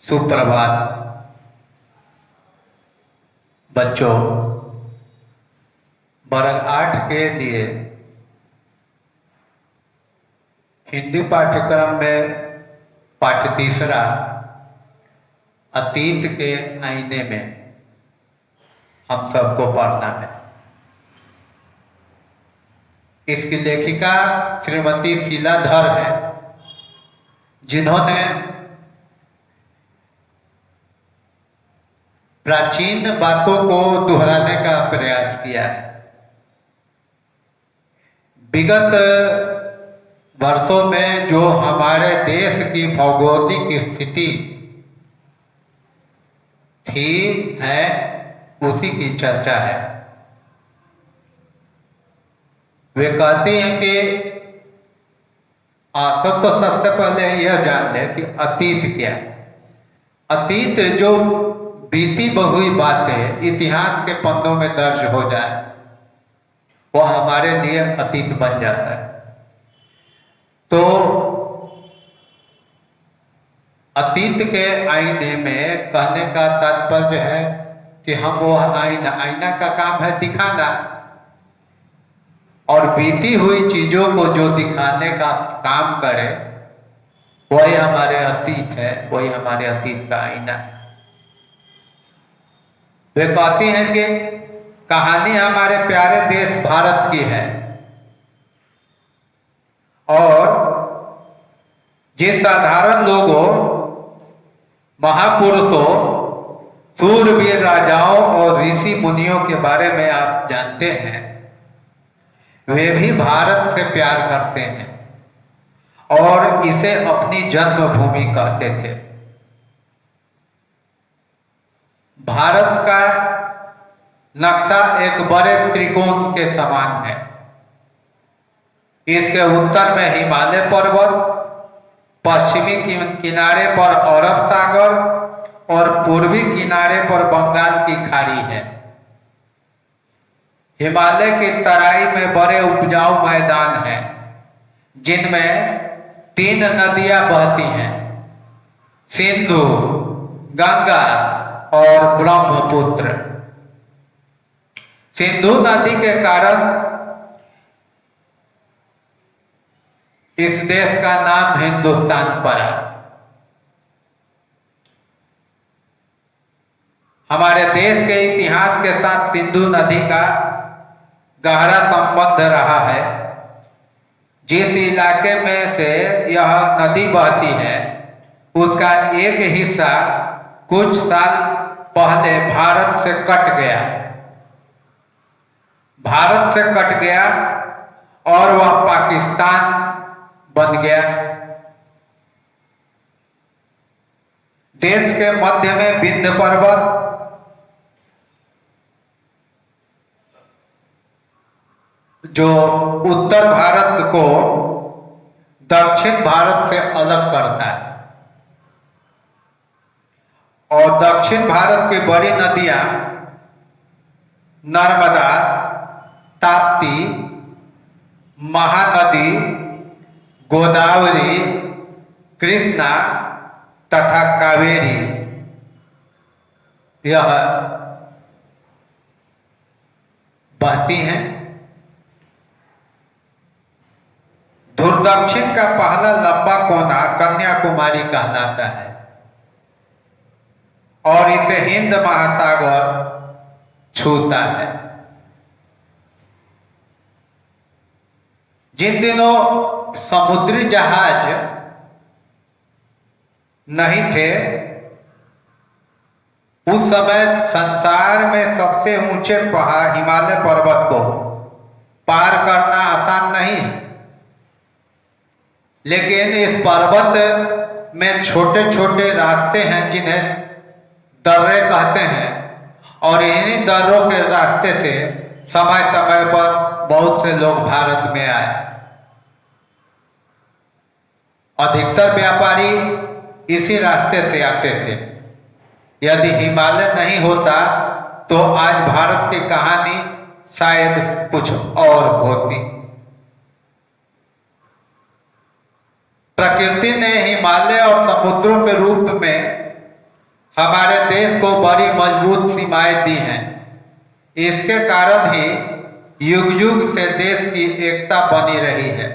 सुप्रभात बच्चों। वर्ग 8 के लिए हिंदी पाठ्यक्रम में पाठ तीसरा अतीत के आईने में हम सबको पढ़ना है। इसकी लेखिका श्रीमती शीलाधर है, जिन्होंने प्राचीन बातों को दोहराने का प्रयास किया है। विगत वर्षों में जो हमारे देश की भौगोलिक स्थिति थी है उसी की चर्चा है। वे कहती हैं कि सब तो सबसे पहले यह जान लें कि अतीत क्या है। अतीत जो बीती बहुई बातें इतिहास के पन्नों में दर्ज हो जाए वो हमारे लिए अतीत बन जाता है। तो अतीत के आईने में कहने का तात्पर्य है कि हम वो आईना का काम है दिखाना, और बीती हुई चीजों को जो दिखाने का काम करे वही हमारे अतीत है, वही हमारे अतीत का आईना है। वे कहती हैं कि कहानी हमारे प्यारे देश भारत की है, और जिस साधारण लोगों, महापुरुषों, सूरवीर राजाओं और ऋषि मुनियों के बारे में आप जानते हैं, वे भी भारत से प्यार करते हैं और इसे अपनी जन्मभूमि कहते थे। भारत का नक्शा एक बड़े त्रिकोण के समान है। इसके उत्तर में हिमालय पर्वत, पश्चिमी किनारे पर अरब सागर और पूर्वी किनारे पर बंगाल की खाड़ी है। हिमालय की तराई में बड़े उपजाऊ मैदान हैं, जिनमें 3 नदियां बहती हैं, सिंधु, गंगा और ब्रह्मपुत्र। सिंधु नदी के कारण इस देश का नाम हिंदुस्तान पड़ा। हमारे देश के इतिहास के साथ सिंधु नदी का गहरा संबंध रहा है। जिस इलाके में से यह नदी बहती है उसका एक हिस्सा कुछ साल पहले भारत से कट गया और वह पाकिस्तान बन गया। देश के मध्य में विंध्य पर्वत, जो उत्तर भारत को दक्षिण भारत से अलग करता है, और दक्षिण भारत की बड़ी नदियां नर्मदा, ताप्ती, महानदी, गोदावरी, कृष्णा तथा कावेरी यह बहती हैं। दक्षिण का पहला लंबा कोना कन्याकुमारी कहलाता है और इसे हिंद महासागर छूता है। जिन दिनों समुद्री जहाज नहीं थे उस समय संसार में सबसे ऊंचे पहाड़ हिमालय पर्वत को पार करना आसान नहीं, लेकिन इस पर्वत में छोटे छोटे रास्ते हैं जिन्हें दर्रे कहते हैं, और इन्हीं दर्रों के रास्ते से समय समय पर बहुत से लोग भारत में आए। अधिकतर व्यापारी इसी रास्ते से आते थे। यदि हिमालय नहीं होता तो आज भारत की कहानी शायद कुछ और होती। प्रकृति ने हिमालय और समुद्रों के रूप में हमारे देश को बड़ी मजबूत सीमाएं दी हैं। इसके कारण ही युग युग से देश की एकता बनी रही है।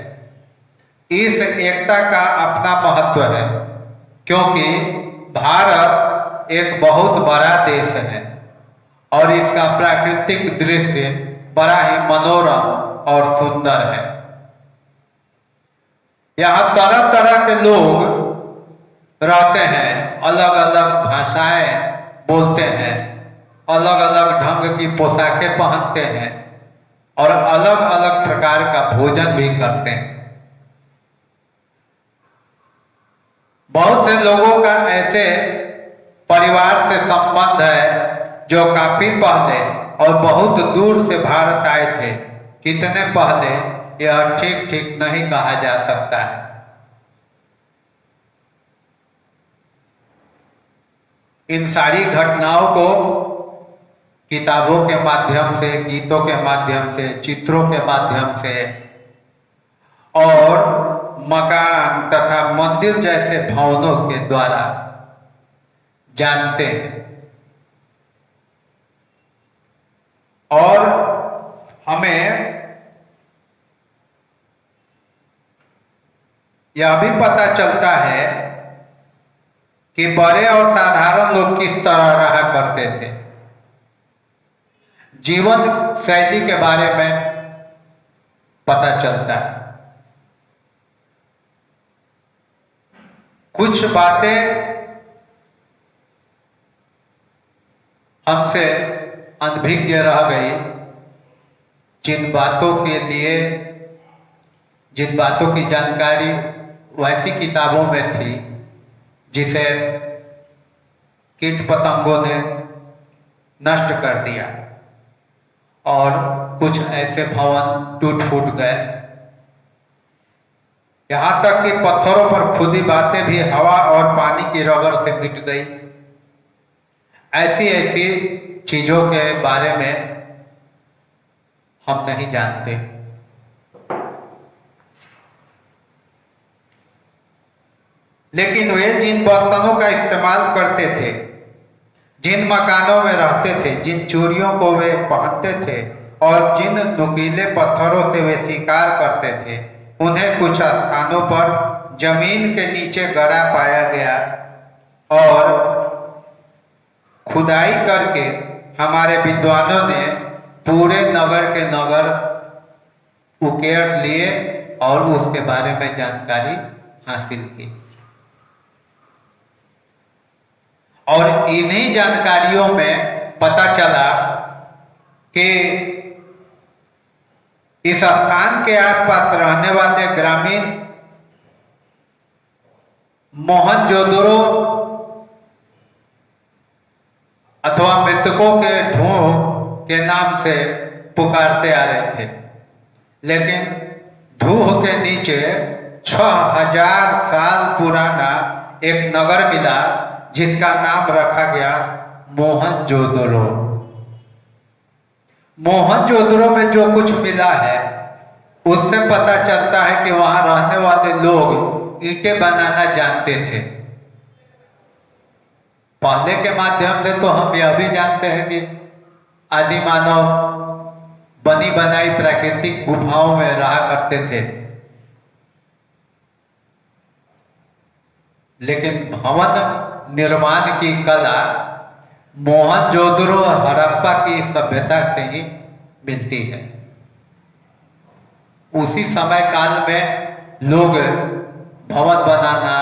इस एकता का अपना महत्व है, क्योंकि भारत एक बहुत बड़ा देश है और इसका प्राकृतिक दृश्य बड़ा ही मनोरम और सुंदर है। यहाँ तरह तरह के लोग रहते हैं, अलग अलग भाषाएं बोलते हैं, अलग अलग ढंग की पोशाकें पहनते हैं और अलग अलग प्रकार का भोजन भी करते हैं। बहुत से लोगों का ऐसे परिवार से संबंध है जो काफी पहले और बहुत दूर से भारत आए थे। कितने पहले यह ठीक ठीक नहीं कहा जा सकता है। इन सारी घटनाओं को किताबों के माध्यम से, गीतों के माध्यम से, चित्रों के माध्यम से और मकान तथा मंदिर जैसे भवनों के द्वारा जानते हैं। और हमें यह भी पता चलता है कि बड़े और साधारण लोग किस तरह रहा करते थे। जीवन शैली के बारे में पता चलता है। कुछ बातें हमसे अनभिज्ञ रह गई, जिन बातों के लिए, जिन बातों की जानकारी वैसी किताबों में थी जिसे कीट पतंगों ने नष्ट कर दिया और कुछ ऐसे भवन टूट फूट गए। यहाँ तक कि पत्थरों पर खुदी बातें भी हवा और पानी की रगड़ से मिट गई। ऐसी ऐसी चीजों के बारे में हम नहीं जानते। लेकिन वे जिन बर्तनों का इस्तेमाल करते थे, जिन मकानों में रहते थे, जिन चूड़ियों को वे पहनते थे और जिन नुकीले पत्थरों से वे शिकार करते थे, उन्हें कुछ स्थानों पर जमीन के नीचे गड़ा पाया गया और खुदाई करके हमारे विद्वानों ने पूरे नगर के नगर उकेर लिए और उसके बारे में जानकारी हासिल की। और इन्हीं जानकारियों में पता चला कि इस स्थान के आसपास रहने वाले ग्रामीण मोहनजोदड़ो अथवा मृतकों के ढूंढ के नाम से पुकारते आ रहे थे। लेकिन ढूंढ के नीचे 6000 साल पुराना एक नगर मिला जिसका नाम रखा गया मोहनजोदड़ो। मोहनजोदड़ो में जो कुछ मिला है उससे पता चलता है कि वहां रहने वाले लोग ईंटें बनाना जानते थे। पहले के माध्यम से तो हम यह भी जानते हैं कि आदि मानव बनी बनाई प्राकृतिक गुफाओं में रहा करते थे, लेकिन भवन निर्माण की कला मोहनजोदड़ो हड़प्पा की सभ्यता से ही मिलती है। उसी समय काल में लोग भवन बनाना,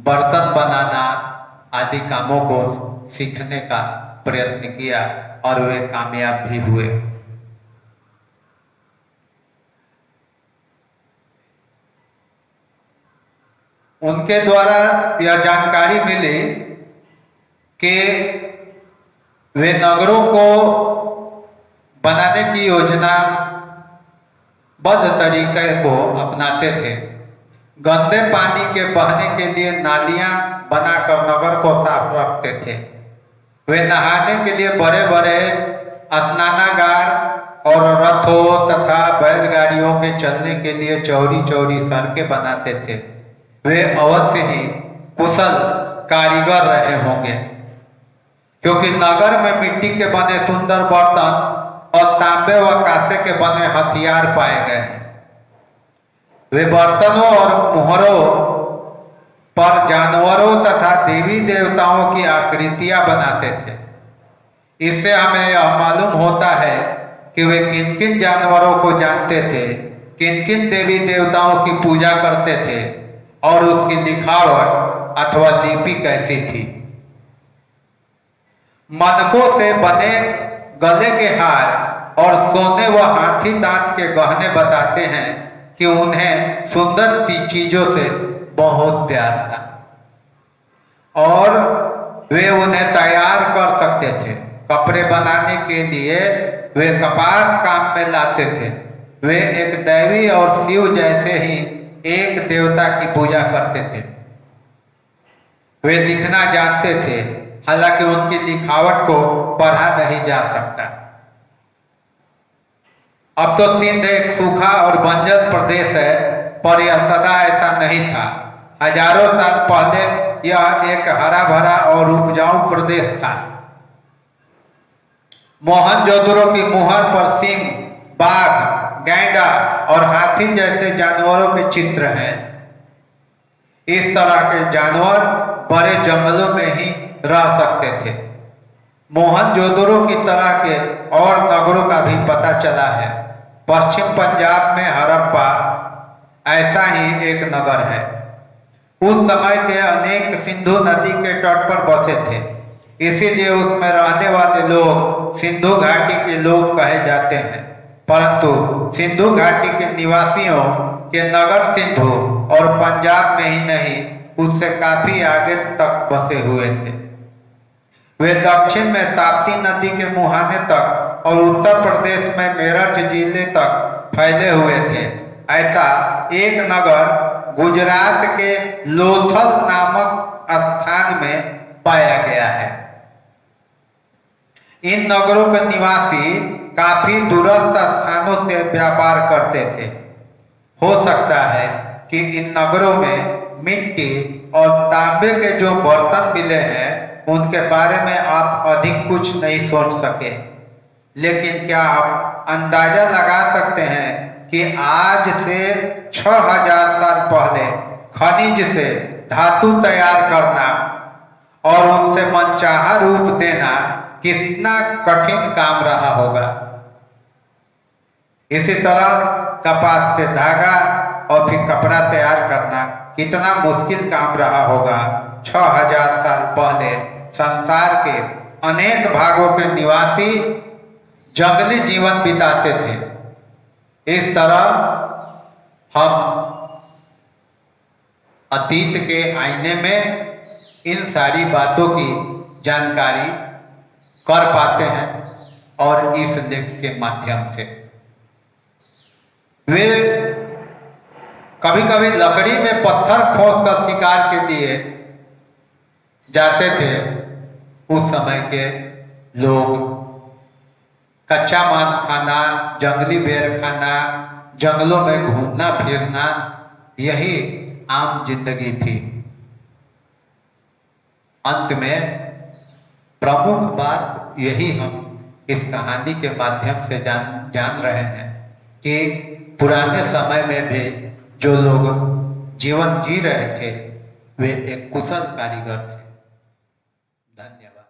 बर्तन बनाना आदि कामों को सीखने का प्रयत्न किया और वे कामयाब भी हुए। उनके द्वारा यह जानकारी मिली कि वे नगरों को बनाने की योजना बद्ध तरीके को अपनाते थे। गंदे पानी के बहने के लिए नालियां बनाकर नगर को साफ रखते थे। वे नहाने के लिए बड़े बड़े स्नानागार और रथों तथा बैलगाड़ियों के चलने के लिए चौड़ी चौड़ी सड़कें बनाते थे। वे अवश्य ही कुशल कारीगर रहे होंगे, क्योंकि नगर में मिट्टी के बने सुंदर बर्तन और तांबे व कांसे के बने हथियार पाए गए हैं। वे बर्तनों और मोहरों पर जानवरों तथा देवी देवताओं की आकृतियां बनाते थे। इससे हमें यह मालूम होता है कि वे किन किन जानवरों को जानते थे, किन किन देवी देवताओं की पूजा करते थे और उसकी लिखावट अथवा लिपि कैसी थी। मनकों से बने गले के हार और सोने व हाथी दांत के गहने बताते हैं कि उन्हें सुंदर चीजों से बहुत प्यार था और वे उन्हें तैयार कर सकते थे। कपड़े बनाने के लिए वे कपास काम में लाते थे। वे एक दैवी और शिव जैसे ही एक देवता की पूजा करते थे। वे लिखना जानते थे, हालांकि उनकी लिखावट को पढ़ा नहीं जा सकता। अब तो सिंध एक सूखा और बंजर प्रदेश है, पर यह सदा ऐसा नहीं था। हजारों साल पहले यह एक हरा भरा और उपजाऊ प्रदेश था। मोहनजोदड़ो की मुहर पर सिंह, बाघ, गैंडा और हाथी जैसे जानवरों के चित्र हैं। इस तरह के जानवर बड़े जंगलों में ही रह सकते थे। मोहनजोदड़ो की तरह के और नगरों का भी पता चला है। पश्चिम पंजाब में हड़प्पा ऐसा ही एक नगर है। उस समय के अनेक सिंधु नदी के तट पर बसे थे, इसीलिए उसमें रहने वाले लोग सिंधु घाटी के लोग कहे जाते हैं। परंतु सिंधु घाटी के निवासियों के नगर सिंधु और पंजाब में ही नहीं, उससे काफी आगे तक बसे हुए थे। वे दक्षिण में ताप्ती नदी के मुहाने तक और उत्तर प्रदेश में मेरठ जिले तक फैले हुए थे। ऐसा एक नगर गुजरात के लोथल नामक स्थान में पाया गया है। इन नगरों के निवासी काफी दूरस्थ स्थानों से व्यापार करते थे। हो सकता है कि इन नगरों में मिट्टी और तांबे के जो बर्तन मिले हैं उनके बारे में आप अधिक कुछ नहीं सोच सके, लेकिन क्या आप अंदाजा लगा सकते हैं कि आज से 6000 साल पहले खनिज से धातु तैयार करना और उनसे मनचाहा रूप देना कितना कठिन काम रहा होगा। इसी तरह कपास से धागा और फिर कपड़ा तैयार करना कितना मुश्किल काम रहा होगा। 6000 साल पहले संसार के अनेक भागों के निवासी जंगली जीवन बिताते थे। इस तरह हम अतीत के आईने में इन सारी बातों की जानकारी कर पाते हैं और इस लेख के माध्यम से वे कभी कभी लकड़ी में पत्थर खोस कर शिकार के लिए जाते थे। उस समय के लोग कच्चा मांस खाना, जंगली बेर खाना, जंगलों में घूमना फिरना, यही आम जिंदगी थी। अंत में प्रमुख बात यही हम इस कहानी के माध्यम से जान रहे हैं कि पुराने समय में भी जो लोग जीवन जी रहे थे वे एक कुशल कारीगर थे। धन्यवाद।